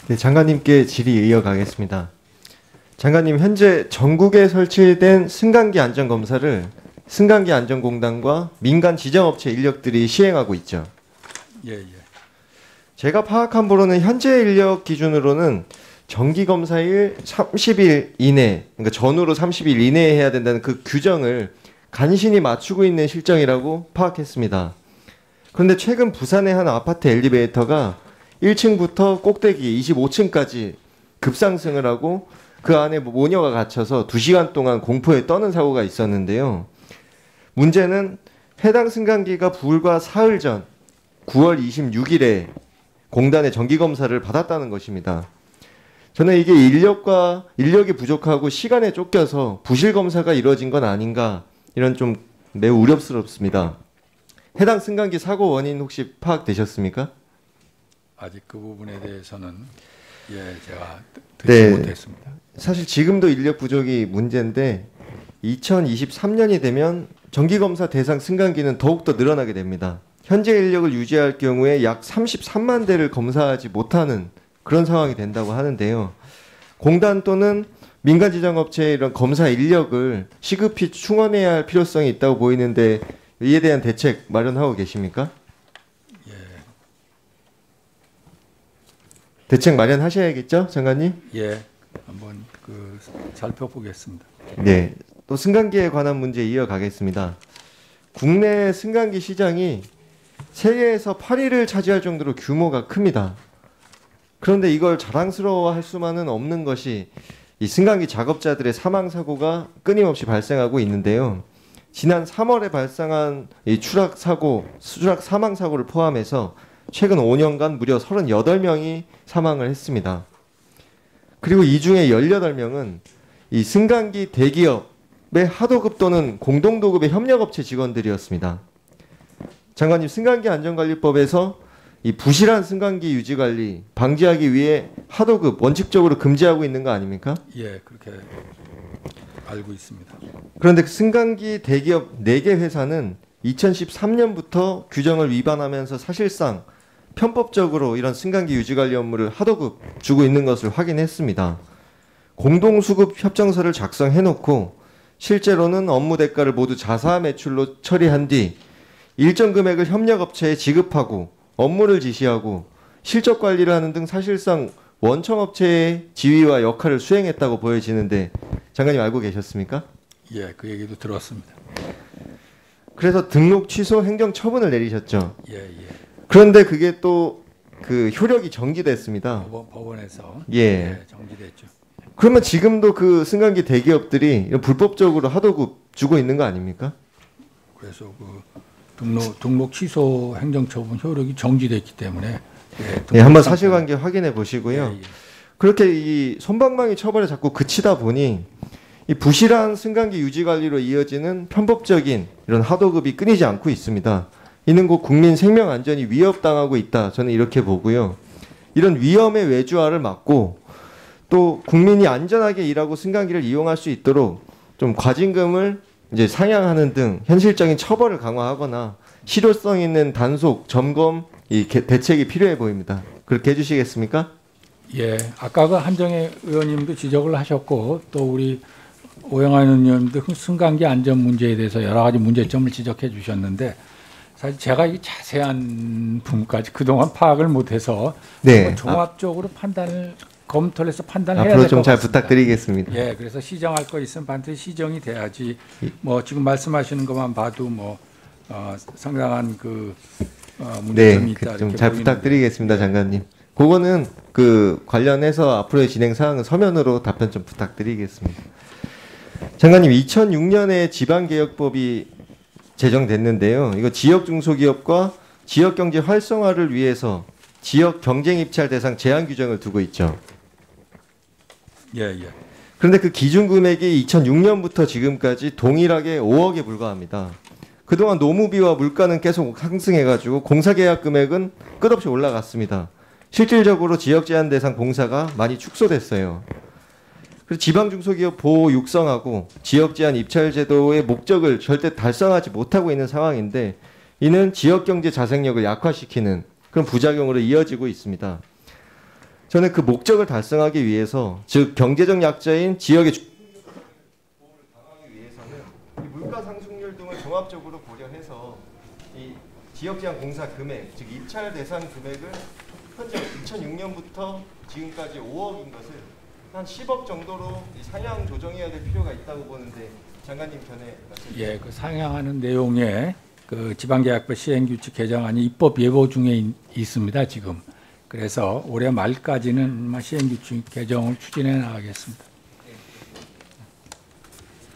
네, 장관님께 질의 이어가겠습니다. 장관님, 현재 전국에 설치된 승강기 안전검사를 승강기 안전공단과 민간 지정업체 인력들이 시행하고 있죠. 예. 제가 파악한 바로는 현재 인력 기준으로는 정기검사일 30일 이내, 그러니까 전후로 30일 이내에 해야 된다는 그 규정을 간신히 맞추고 있는 실정이라고 파악했습니다. 그런데 최근 부산의 한 아파트 엘리베이터가 1층부터 꼭대기 25층까지 급상승을 하고 그 안에 모녀가 갇혀서 2시간 동안 공포에 떠는 사고가 있었는데요. 문제는 해당 승강기가 불과 사흘 전 9월 26일에 공단의 정기검사를 받았다는 것입니다. 저는 이게 인력이 부족하고 시간에 쫓겨서 부실검사가 이루어진 건 아닌가, 이런 좀 매우 우려스럽습니다. 해당 승강기 사고 원인 혹시 파악되셨습니까? 아직 그 부분에 대해서는 제가 듣지 못했습니다. 사실 지금도 인력 부족이 문제인데 2023년이 되면 정기검사 대상 승강기는 더욱더 늘어나게 됩니다. 현재 인력을 유지할 경우에 약 33만 대를 검사하지 못하는 그런 상황이 된다고 하는데요. 공단 또는 민간 지정업체의 이런 검사 인력을 시급히 충원해야 할 필요성이 있다고 보이는데 이에 대한 대책 마련하고 계십니까? 예. 대책 마련하셔야겠죠, 장관님? 예. 한번 살펴보겠습니다. 네. 또 승강기에 관한 문제 이어가겠습니다. 국내 승강기 시장이 세계에서 8위를 차지할 정도로 규모가 큽니다. 그런데 이걸 자랑스러워할 수만은 없는 것이 이 승강기 작업자들의 사망 사고가 끊임없이 발생하고 있는데요. 지난 3월에 발생한 이 추락 사망 사고를 포함해서 최근 5년간 무려 38명이 사망을 했습니다. 그리고 이 중에 18명은 이 승강기 대기업의 하도급 또는 공동도급의 협력업체 직원들이었습니다. 장관님, 승강기 안전관리법에서 이 부실한 승강기 유지관리 방지하기 위해 하도급 원칙적으로 금지하고 있는 거 아닙니까? 예, 그렇게 알고 있습니다. 그런데 승강기 대기업 4개 회사는 2013년부터 규정을 위반하면서 사실상 편법적으로 이런 승강기 유지관리 업무를 하도급 주고 있는 것을 확인했습니다. 공동수급 협정서를 작성해놓고 실제로는 업무 대가를 모두 자사 매출로 처리한 뒤 일정 금액을 협력업체에 지급하고 업무를 지시하고 실적 관리를 하는 등 사실상 원청업체의 지위와 역할을 수행했다고 보여지는데 장관님 알고 계셨습니까? 예, 그 얘기도 들었습니다. 그래서 등록 취소 행정 처분을 내리셨죠. 예. 그런데 그게 또 그 효력이 정지됐습니다. 법원에서 정지됐죠. 그러면 지금도 그 승강기 대기업들이 불법적으로 하도급 주고 있는 거 아닙니까? 그래서 등록 취소 행정처분 효력이 정지됐기 때문에 한번 사실관계 확인해 보시고요. 예. 그렇게 이 솜방망이 처벌에 자꾸 그치다 보니 이 부실한 승강기 유지 관리로 이어지는 편법적인 이런 하도급이 끊이지 않고 있습니다. 이는 곧 국민 생명 안전이 위협당하고 있다, 저는 이렇게 보고요. 이런 위험의 외주화를 막고 또 국민이 안전하게 일하고 승강기를 이용할 수 있도록 좀 과징금을 이제 상향하는 등 현실적인 처벌을 강화하거나 실효성 있는 단속, 점검, 대책이 필요해 보입니다. 그렇게 해주시겠습니까? 예, 아까 그 한정혜 의원님도 지적을 하셨고 또 우리 오영환 의원님도 승강기 안전 문제에 대해서 여러 가지 문제점을 지적해 주셨는데 사실 제가 이 자세한 부분까지 그동안 파악을 못해서 종합적으로 검토를 해서 판단을 해야 될 것 같습니다. 앞으로 좀 잘 부탁드리겠습니다. 예, 그래서 시정할 거 있으면 반드시 시정이 돼야지. 지금 말씀하시는 것만 봐도 상당한 문제점이 있다. 좀 잘 부탁드리겠습니다, 장관님. 그거는 관련해서 앞으로의 진행 사항은 서면으로 답변 좀 부탁드리겠습니다. 장관님, 2006년에 지방개혁법이 제정됐는데요. 이거 지역 중소기업과 지역 경제 활성화를 위해서 지역 경쟁 입찰 대상 제한 규정을 두고 있죠. 예. 그런데 그 기준 금액이 2006년부터 지금까지 동일하게 5억에 불과합니다. 그동안 노무비와 물가는 계속 상승해가지고 공사계약 금액은 끝없이 올라갔습니다. 실질적으로 지역 제한 대상 공사가 많이 축소됐어요. 그리고 지방중소기업 보호 육성하고 지역 제한 입찰 제도의 목적을 절대 달성하지 못하고 있는 상황인데 이는 지역 경제 자생력을 약화시키는 그런 부작용으로 이어지고 있습니다. 저는 그 목적을 달성하기 위해서, 즉 경제적 약자인 지역의 보호를 강화하기 위해서는 이 물가 상승률 등을 종합적으로 고려해서 이 지역 제한 공사 금액, 즉 입찰 대상 금액을 현재 2006년부터 지금까지 5억인 것을 한 10억 정도로 상향 조정해야 될 필요가 있다고 보는데 장관님 전에 예, 그 상향하는 내용에 그 지방계약법 시행규칙 개정안이 입법 예고 중에 있습니다 지금. 그래서 올해 말까지는 시행규칙 개정을 추진해 나가겠습니다.